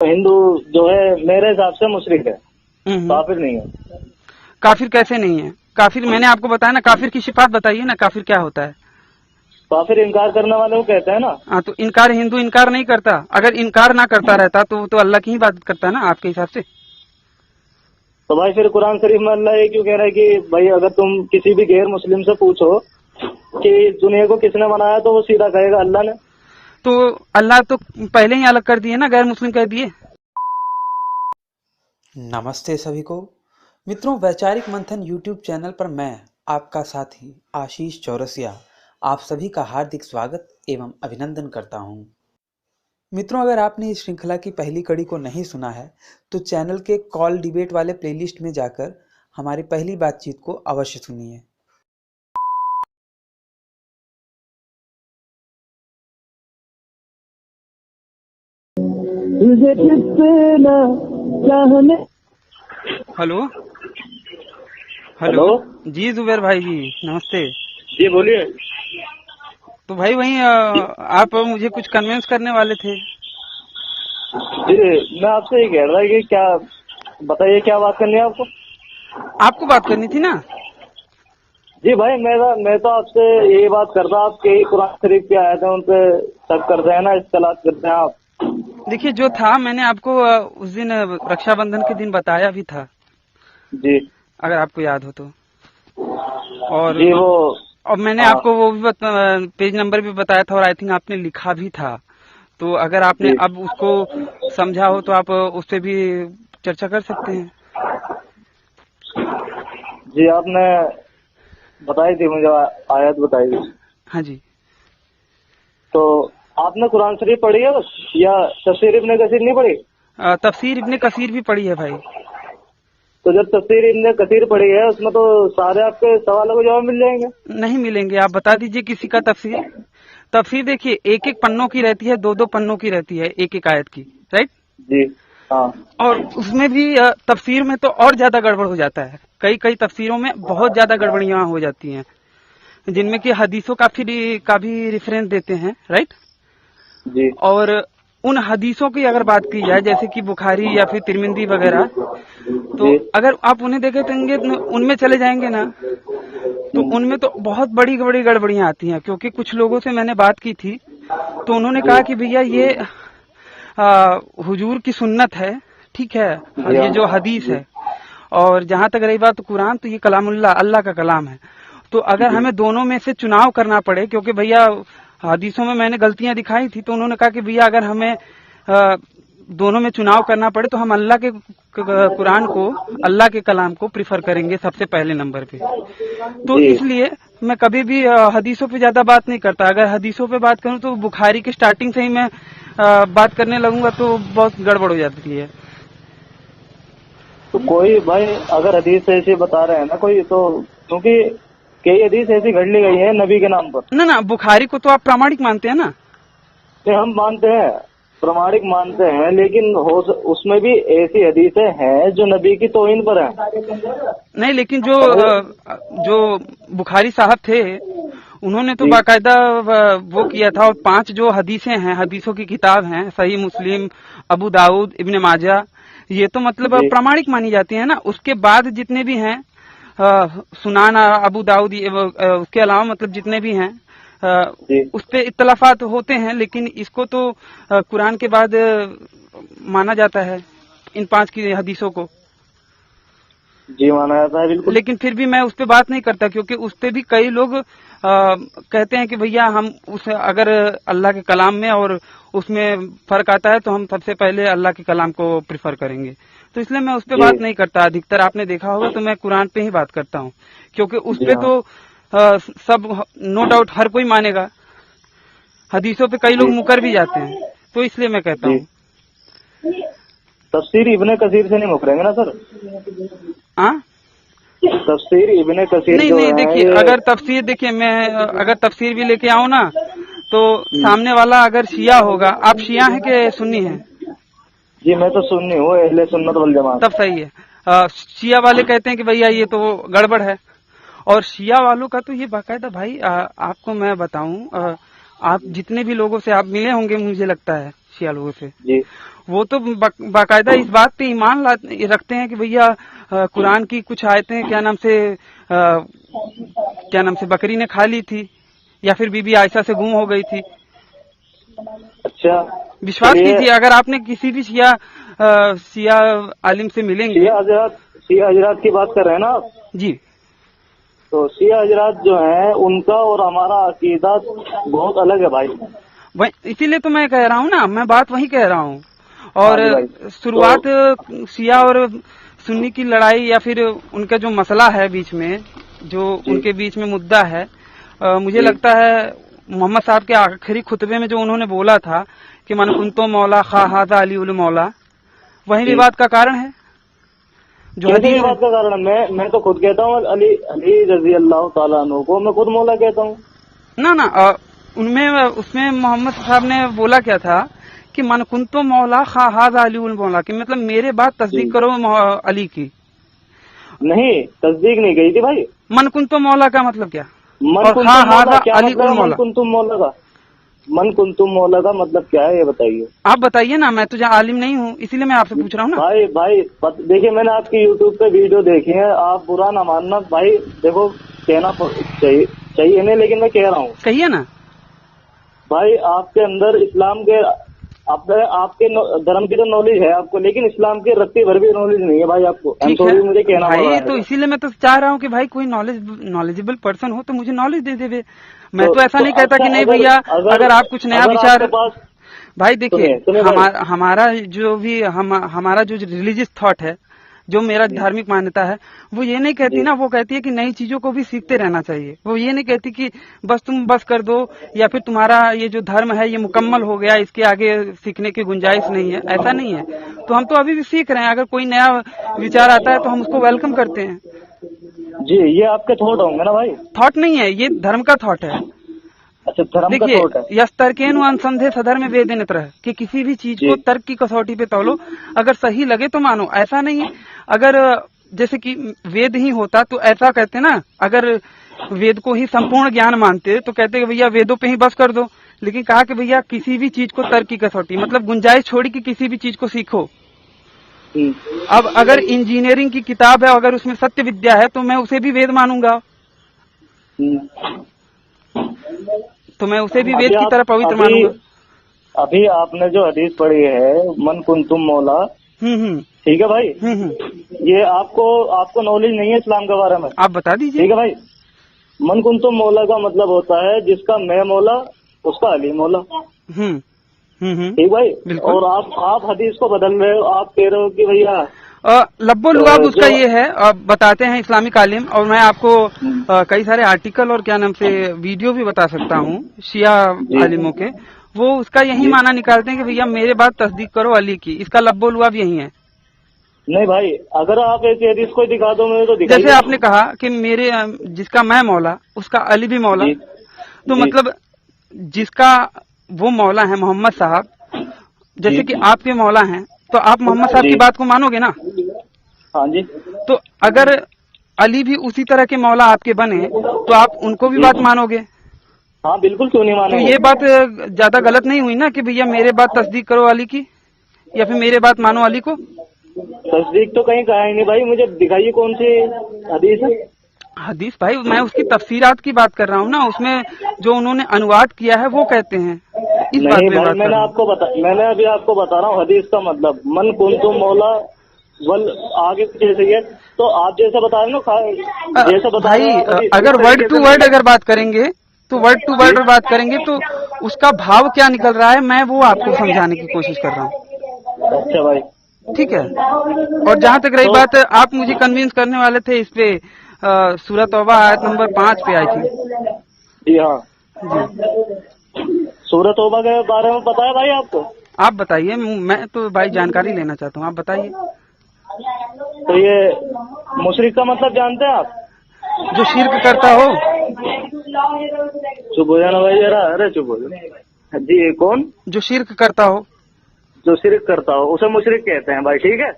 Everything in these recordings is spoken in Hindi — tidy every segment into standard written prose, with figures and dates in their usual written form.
हिंदू जो है मेरे हिसाब से मुशरिक है, काफिर नहीं है। काफिर कैसे नहीं है? काफिर मैंने आपको बताया ना, काफिर की सिफात बताइए ना, काफिर क्या होता है? काफिर इनकार करने वाले को कहते हैं ना। हाँ, तो इनकार हिंदू इनकार नहीं करता। अगर इनकार ना करता रहता तो अल्लाह की ही बात करता है ना आपके हिसाब से। तो भाई फिर कुरान शरीफ में अल्लाह ये क्यों कह रहा है कि भाई अगर तुम किसी भी गैर मुस्लिम से पूछो कि दुनिया को किसने बनाया, तो वो सीधा कहेगा अल्लाह ने। तो अल्लाह तो पहले ही अलग कर दिए ना, गैर मुस्लिम कह दिए। नमस्ते सभी को मित्रों, वैचारिक मंथन यूट्यूब चैनल पर मैं आपका साथी आशीष चौरसिया आप सभी का हार्दिक स्वागत एवं अभिनंदन करता हूं। मित्रों, अगर आपने इस श्रृंखला की पहली कड़ी को नहीं सुना है तो चैनल के कॉल डिबेट वाले प्लेलिस्ट में जाकर हमारी पहली बातचीत को अवश्य सुनिए। हेलो हेलो जी जुबैर भाई जी, नमस्ते जी बोलिए। तो भाई वही आप मुझे कुछ कन्विंस करने वाले थे। जी मैं आपसे ये कह रहा कि क्या बताइए, क्या बात करनी है आपको? आपको बात करनी थी ना। जी भाई मैं तो आपसे यही बात करता, आप कई कुरान शरीफ के आए थे उन पे शक करते हैं ना, इख्तलाफ करते हैं आप। देखिए, जो था मैंने आपको उस दिन रक्षाबंधन के दिन बताया भी था, जी अगर आपको याद हो तो। और जी वो और मैंने हाँ आपको वो भी पेज नंबर भी बताया था, और आई थिंक आपने लिखा भी था। तो अगर आपने जी अब उसको समझा हो तो आप उस पर भी चर्चा कर सकते हैं। जी आपने बताई थी मुझे, आयत बताई थी। हाँ जी। तो आपने कुरान शरीफ पढ़ी है बस, या तफसीर इब्ने कसीर नहीं पढ़ी? तफसीर इब्ने कसीर भी पढ़ी है भाई। तो जब तफसीर इब्ने कसीर पढ़ी है उसमें तो सारे आपके सवालों को जवाब मिल जाएंगे। नहीं मिलेंगे, आप बता दीजिए किसी का तफसीर। तफसीर देखिए, एक एक पन्नों की रहती है, दो दो पन्नों की रहती है एक एक आयत की, राइट। जी हाँ और उसमें भी तफसीर में तो और ज्यादा गड़बड़ हो जाता है। कई कई तफसीरों में बहुत ज्यादा गड़बड़ियां हो जाती हैं, जिनमें कि हदीसों का भी रेफरेंस देते हैं, राइट। जी और उन हदीसों की अगर बात की जाए, जैसे कि बुखारी या फिर तिरमिंदी वगैरह, तो जी अगर आप उन्हें देखेंगे तो उनमें चले जाएंगे ना, तो उनमें तो बहुत बड़ी बड़ी गड़बड़ियां आती हैं। क्योंकि कुछ लोगों से मैंने बात की थी, तो उन्होंने जी कहा कि भैया ये हुजूर की सुन्नत है, ठीक है, जी ये जो हाँ हदीस जी है। और जहां तक रही बात कुरान, तो ये कलामुल्लाह, अल्लाह का कलाम है। तो अगर जी हमें दोनों में से चुनाव करना पड़े, क्योंकि भैया हदीसों में मैंने गलतियां दिखाई थी, तो उन्होंने कहा कि भैया अगर हमें दोनों में चुनाव करना पड़े तो हम अल्लाह के कुरान को, अल्लाह के कलाम को प्रिफर करेंगे सबसे पहले नंबर पे। तो जी इसलिए मैं कभी भी हदीसों पे ज्यादा बात नहीं करता। अगर हदीसों पे बात करूं तो बुखारी की स्टार्टिंग से ही मैं बात करने लगूंगा तो बहुत गड़बड़ हो जाती है। तो कोई भाई अगर हदीस ऐसे बता रहे हैं ना कोई, तो क्योंकि कई हदीस ऐसी घड़ ली गई है नबी के नाम पर। ना ना, बुखारी को तो आप प्रामाणिक मानते हैं ना। तो हम मानते हैं, प्रमाणिक मानते हैं, लेकिन उसमें भी ऐसी हदीसें हैं जो नबी की तौहीन पर है। नहीं, लेकिन और जो बुखारी साहब थे, उन्होंने तो जी बाकायदा वो किया था। और 5 जो हदीसें हैं, हदीसों की किताब हैं, सही मुस्लिम, अबू दाऊद, इब्ने माजा, ये तो मतलब जी प्रामाणिक मानी जाती है ना। उसके बाद जितने भी हैं, सुनान अबू दाऊद, उसके अलावा मतलब जितने भी हैं, जी उस पे इख्तलाफात होते हैं, लेकिन इसको तो कुरान के बाद माना जाता है, इन 5 की हदीसों को। जी माना जाता है बिल्कुल। लेकिन फिर भी मैं उस पे बात नहीं करता, क्योंकि उस पे भी कई लोग कहते हैं कि भैया हम उस, अगर अल्लाह के कलाम में और उसमें फर्क आता है तो हम सबसे पहले अल्लाह के कलाम को प्रिफर करेंगे। तो इसलिए मैं उस पे जी बात नहीं करता। अधिकतर आपने देखा होगा तो मैं कुरान पे ही बात करता हूँ, क्योंकि उस जी पे हाँ तो सब नो डाउट हर कोई मानेगा। हदीसों पे कई लोग जी मुकर भी जाते हैं, तो इसलिए मैं कहता जी हूँ। तफसीर इब्ने कसीर से नहीं मुकरेंगे ना सर? हाँ, तफसीर इब्ने कसीर नहीं जो नहीं, है देखिए ये अगर तफसीर, देखिए मैं अगर तफसीर भी लेके आऊँ ना, तो सामने वाला अगर शिया होगा, आप शिया हैं कि सुन्नी हैं? जी मैं तो सुन्नी हूँ, अहले सुन्नत वल जमात। तब सही है। शिया वाले कहते हैं कि भैया ये तो गड़बड़ है। और शिया वालों का तो ये बाकायदा भाई, आपको मैं बताऊं, आप जितने भी लोगों से आप मिले होंगे, मुझे लगता है शिया लोगों से। जी वो तो बाकायदा इस बात पे ईमान रखते हैं कि भैया कुरान की कुछ आयतें क्या नाम से बकरी ने खा ली थी या फिर बीबी आयशा से गुम हो गई थी। अच्छा, विश्वास कीजिए, अगर आपने किसी भी शिया आलिम से मिलेंगे। शिया हजरात की बात कर रहे हैं ना आप? जी। तो शिया हजरात जो हैं उनका और हमारा अकीदा बहुत अलग है भाई। इसीलिए तो मैं कह रहा हूँ ना, मैं बात वही कह रहा हूँ। और शुरुआत शिया और सुन्नी की लड़ाई या फिर उनका जो मसला है बीच में, जो उनके बीच में मुद्दा है, मुझे लगता है मोहम्मद साहब के आखिरी खुतबे में जो उन्होंने बोला था कि मन कुंतो मौला खा हादा अली उल मौला, वही विवाद का कारण है। जो हदीस बात का कारण मैं तो खुद कहता हूँ अली रजी अल्लाह ताला अन्हु को मैं खुद मौला कहता हूँ। ना उसमें मोहम्मद साहब ने बोला क्या था कि मन कुंतो मौला खा हादा अली उल मौला, कि मतलब मेरे बात तस्दीक करो अली की। नहीं, तस्दीक नहीं गई थी भाई। मन कुंतो मौला का मतलब क्या? मन कुंतुम मौला का मतलब क्या है ये बताइए। आप बताइए ना, मैं तो आलिम नहीं हूँ, इसीलिए मैं आपसे पूछ रहा हूँ ना। भाई देखिए, मैंने आपकी यूट्यूब पे वीडियो देखी है, आप बुरा ना मानना भाई। देखो, कहना चाहिए नहीं, लेकिन मैं कह रहा हूँ। कहिए ना भाई, आपके अंदर इस्लाम के आपके धर्म की तो नॉलेज है आपको, लेकिन इस्लाम के रत्ती भर भी नॉलेज नहीं है भाई आपको। मुझे कहना भाई, तो इसीलिए मैं तो चाह रहा हूँ कि भाई कोई नॉलेजेबल पर्सन हो तो मुझे नॉलेज दे देवे। मैं तो ऐसा नहीं कहता कि नहीं भैया, अगर आप कुछ नया विचार। भाई देखिए, हमारा जो रिलीजियस थॉट है, जो मेरा धार्मिक मान्यता है, वो ये नहीं कहती ना, वो कहती है कि नई चीजों को भी सीखते रहना चाहिए। वो ये नहीं कहती कि तुम बस कर दो या फिर तुम्हारा ये जो धर्म है ये मुकम्मल हो गया, इसके आगे सीखने की गुंजाइश नहीं है। ऐसा नहीं है। तो हम तो अभी भी सीख रहे हैं। अगर कोई नया विचार आता है तो हम उसको वेलकम करते हैं। जी, ये आपके थॉट होंगे ना भाई? थॉट नहीं है, ये धर्म का थॉट है। अच्छा, धर्म का थॉट है। यस तर्केन अनुसंधे सदर में वेद नेत्र है कि किसी भी चीज को तर्क की कसौटी पे तौलो, अगर सही लगे तो मानो। ऐसा नहीं है अगर जैसे कि वेद ही होता तो ऐसा कहते ना, अगर वेद को ही संपूर्ण ज्ञान मानते तो कहते कि भैया वेदों पे ही बस कर दो। लेकिन कहा कि भैया किसी भी चीज को तर्क की कसौटी, मतलब गुंजाइश छोड़ी कि किसी भी चीज को सीखो। अब अगर इंजीनियरिंग की किताब है, अगर उसमें सत्य विद्या है तो मैं उसे भी वेद मानूंगा, तो मैं उसे भी वेद की तरह पवित्र मानूंगा। अभी आपने जो हदीस पढ़ी है, मन कुंतुम मौला, ठीक है भाई, ये आपको नॉलेज नहीं है इस्लाम के बारे में? आप बता दीजिए। ठीक है भाई, मन कुंतुम मौला का मतलब होता है जिसका मैं मौला उसका अली मौला। ठीक भाई। और आप हदीस को बदल रहे हो, आप कह रहे हो कि भैया लब्बो लुआब उसका ये है, बताते हैं इस्लामिक आलिम। और मैं आपको कई सारे आर्टिकल और क्या नाम से वीडियो भी बता सकता हूँ शिया आलिमों के। वो उसका यही माना निकालते हैं कि भैया मेरे बात तस्दीक करो अली की। इसका लब्बो लुआब यही है। नहीं भाई, अगर आप एक हदीस को दिखा दो मुझे तो दिखाइए। जैसे आपने कहा कि मेरे जिसका मैं मौला उसका अली भी मौला, तो मतलब जिसका वो मौला है मोहम्मद साहब, जैसे कि आपके मौला हैं, तो आप मोहम्मद साहब की बात को मानोगे ना? हाँ जी। तो अगर अली भी उसी तरह के मौला आपके बने तो आप उनको भी बात मानोगे? हाँ बिल्कुल, क्यों नहीं मानोगे। तो ये बात ज्यादा गलत नहीं हुई ना कि भैया मेरे बात तस्दीक करो अली की या फिर मेरे बात मानो अली को? तस्दीक तो कहीं कहा ही नहीं भाई, मुझे दिखाइए कौन सी हदीस है। हदीस भाई, मैं उसकी तफसीरात की बात कर रहा हूँ ना, उसमें जो उन्होंने अनुवाद किया है वो कहते हैं। इस बात में बात मैंने अभी आपको बता रहा हूँ हदीस का मतलब। मन कुंतुम मौला वल आगे जैसे है, तो आप जैसे बता रहे ना, जैसे बता भाई, अगर वर्ड टू वर्ड अगर बात करेंगे तो वर्ड टू वर्ड बात करेंगे तो उसका भाव क्या निकल रहा है मैं वो आपको समझाने की कोशिश कर रहा हूँ। अच्छा भाई, ठीक है। और जहाँ तक रही बात, आप मुझे कन्विंस करने वाले थे इस पे सूरत तौबा आयत नंबर 5 पे आई थी। जी हाँ जी। सूरत तौबा के बारे में पता है भाई आपको? आप बताइए, मैं तो भाई जानकारी लेना चाहता हूँ, आप बताइए। तो ये मुशरिक का मतलब जानते हैं आप? जो शिर्क करता हो। चुप हो जाना भाई जरा, अरे चुप हो जाना जी। कौन? जो शिर्क करता हो। जो शिर्क करता हो उसे मुशरिक कहते हैं भाई, ठीक है।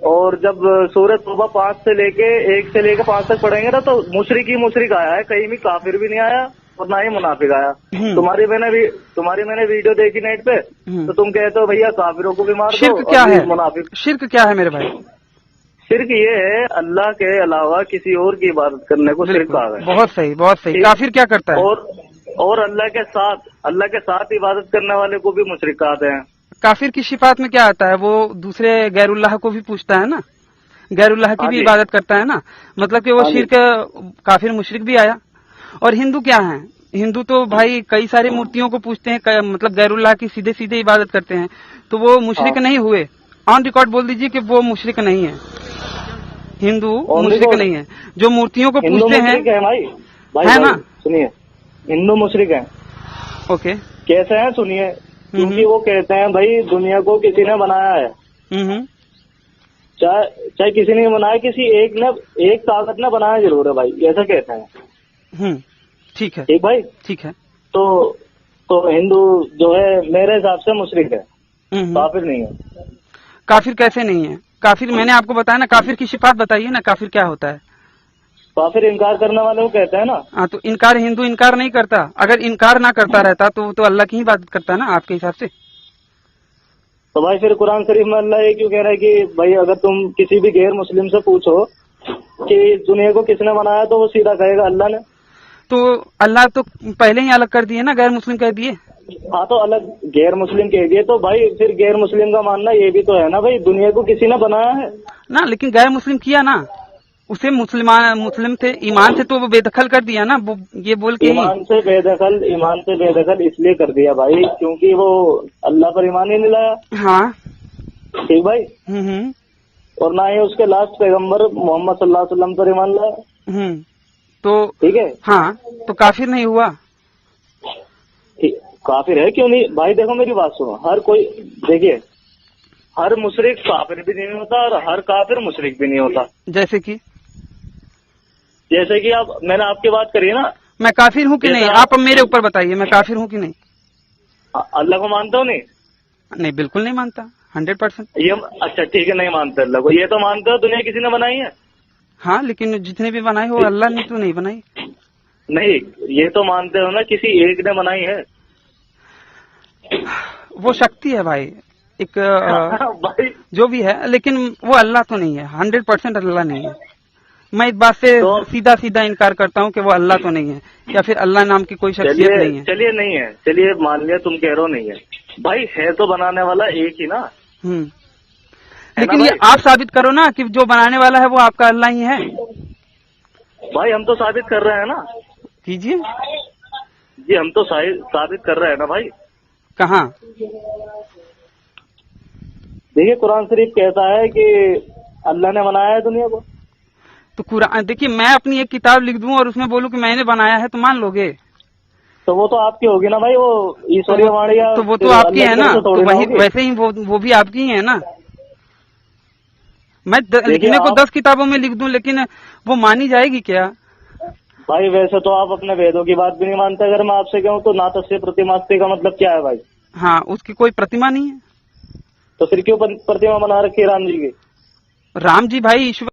और जब सूरत तौबा 1 से लेके 5 तक पढ़ेंगे ना, तो मुशरिक ही मुशरिक आया है, कहीं भी काफिर भी नहीं आया और ना ही मुनाफिक आया। तुम्हारी मैंने वीडियो देखी नेट पे, तो तुम कहते हो भैया काफिरों को भी मार दो। शिर्क क्या है? मुनाफिक शिर्क क्या है मेरे भाई? शिर्क ये है अल्लाह के अलावा किसी और की इबादत करने को शिर्क कहा है। बहुत सही, बहुत सही। काफिर क्या करता है? और अल्लाह के साथ इबादत करने वाले को भी मुशरिक कहते हैं। काफिर की शिफात में क्या आता है? वो दूसरे गैरुल्लाह को भी पूछता है ना, गैरुल्लाह की भी इबादत करता है ना, मतलब कि वो शिर्क काफिर मुशरिक भी आया। और हिंदू क्या है? हिंदू तो भाई कई सारी मूर्तियों को पूछते हैं, मतलब गैरुल्लाह की सीधे सीधे इबादत करते हैं, तो वो मुशरिक नहीं हुए? ऑन रिकॉर्ड बोल दीजिए कि वो मुशरिक नहीं है, हिंदू मुशरिक नहीं है। जो मूर्तियों को पूछते हैं है ना, सुनिए, हिंदू मुशरिक है। ओके, कैसे हैं सुनिए, क्योंकि वो कहते हैं भाई दुनिया को किसी ने बनाया है, चाहे किसी ने बनाया, किसी एक ताकत ने बनाया जरूर है भाई, ऐसा कहते हैं। ठीक है, ठीक भाई, ठीक है। तो हिंदू जो है मेरे हिसाब से मुशरिक है, काफिर नहीं है। काफिर कैसे नहीं है? काफिर मैंने आपको बताया ना, काफिर की शिफात बताइए ना, काफिर क्या होता है? काफिर इनकार करने वाले को कहते हैं ना। हाँ, तो इनकार हिंदू इनकार नहीं करता। अगर इनकार ना करता रहता तो अल्लाह की ही बात करता है ना आपके हिसाब से। तो भाई फिर कुरान शरीफ में अल्लाह ये क्यों कह रहा है कि भाई अगर तुम किसी भी गैर मुस्लिम से पूछो कि दुनिया को किसने बनाया, तो वो सीधा कहेगा अल्लाह ने। तो अल्लाह तो पहले ही अलग कर दिए ना, गैर मुस्लिम कह दिए। हाँ, तो अलग गैर मुस्लिम कह दिए, तो भाई फिर गैर मुस्लिम का मानना ये भी तो है ना भाई दुनिया को किसी ने बनाया है ना, लेकिन गैर मुस्लिम किया ना, उसे मुस्लिम थे, ईमान से तो वो बेदखल कर दिया ना, वो ये बोल के ईमान से बेदखल इसलिए कर दिया भाई क्योंकि वो अल्लाह पर ईमान ही नहीं लाया। हाँ ठीक भाई। और ना ही उसके लास्ट पैगंबर मोहम्मद सल्लल्लाहु अलैहि वसल्लम पर ईमान लाया। तो ठीक है, हाँ, तो काफिर नहीं हुआ? काफिर है क्यों नहीं भाई? देखो मेरी बात सुनो, हर कोई देखिए, हर मुशरिक काफिर भी नहीं होता और हर काफिर मुशरिक भी नहीं होता। जैसे कि आप, मैंने आपकी बात करी ना, मैं काफिर हूँ कि नहीं, आप मेरे ऊपर बताइए, मैं काफिर हूँ कि नहीं? अल्लाह को मानते हो? नहीं, बिल्कुल नहीं मानता, 100%। ये अच्छा ठीक है, नहीं मानते अल्लाह को, ये तो मानते हो दुनिया किसी ने बनाई है। हाँ, लेकिन जितने भी बनाए हो अल्लाह ने तो नहीं बनाई। नहीं, ये तो मानते हो ना किसी एक ने बनाई है। वो शक्ति है भाई, एक भाई जो भी है, लेकिन वो अल्लाह तो नहीं है, 100% अल्लाह नहीं है। मैं इस बात से सीधा सीधा इनकार करता हूँ कि वो अल्लाह तो नहीं है, या फिर अल्लाह नाम की कोई शख्सियत नहीं है। चलिए नहीं है, चलिए मान लिया तुम कह रहे हो नहीं है भाई, है तो बनाने वाला एक ही ना। लेकिन ये आप साबित करो ना कि जो बनाने वाला है वो आपका अल्लाह ही है। भाई हम तो साबित कर रहे हैं ना। कीजिए जी, हम तो साबित कर रहे हैं ना भाई। कहाँ? देखिए कुरान शरीफ कहता है कि अल्लाह ने बनाया है दुनिया को। तो कुरान देखिए, मैं अपनी एक किताब लिख दूं और उसमें बोलूं कि मैंने बनाया है, तो मान लोगे? तो वो तो आपकी होगी ना भाई, वो ईश्वरीय वाणी। तो वो तो आपकी है ना, तो वही वैसे ही वो भी आपकी ही है ना। मैं लिखने को 10 किताबों में लिख दूं, लेकिन वो मानी जाएगी क्या? भाई वैसे तो आप अपने वेदों की बात भी नहीं मानते। अगर मैं आपसे कहूँ तो नातस्य प्रतिमास्ति का मतलब क्या है भाई? हाँ, उसकी कोई प्रतिमा नहीं है, तो फिर क्यों प्रतिमा बना रखी है राम जी की? राम जी भाई ईश्वर।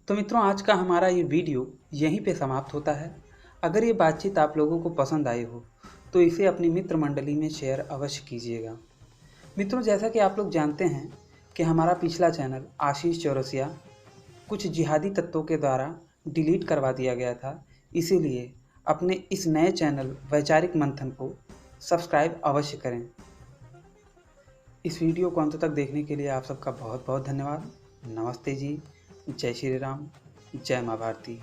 तो मित्रों, आज का हमारा ये वीडियो यहीं पे समाप्त होता है। अगर ये बातचीत आप लोगों को पसंद आई हो तो इसे अपनी मित्र मंडली में शेयर अवश्य कीजिएगा। मित्रों, जैसा कि आप लोग जानते हैं कि हमारा पिछला चैनल आशीष चौरसिया कुछ जिहादी तत्वों के द्वारा डिलीट करवा दिया गया था, इसीलिए अपने इस नए चैनल वैचारिक मंथन को सब्सक्राइब अवश्य करें। इस वीडियो को अंत तक देखने के लिए आप सबका बहुत बहुत धन्यवाद। नमस्ते जी, जय श्री राम, जय माँ भारती।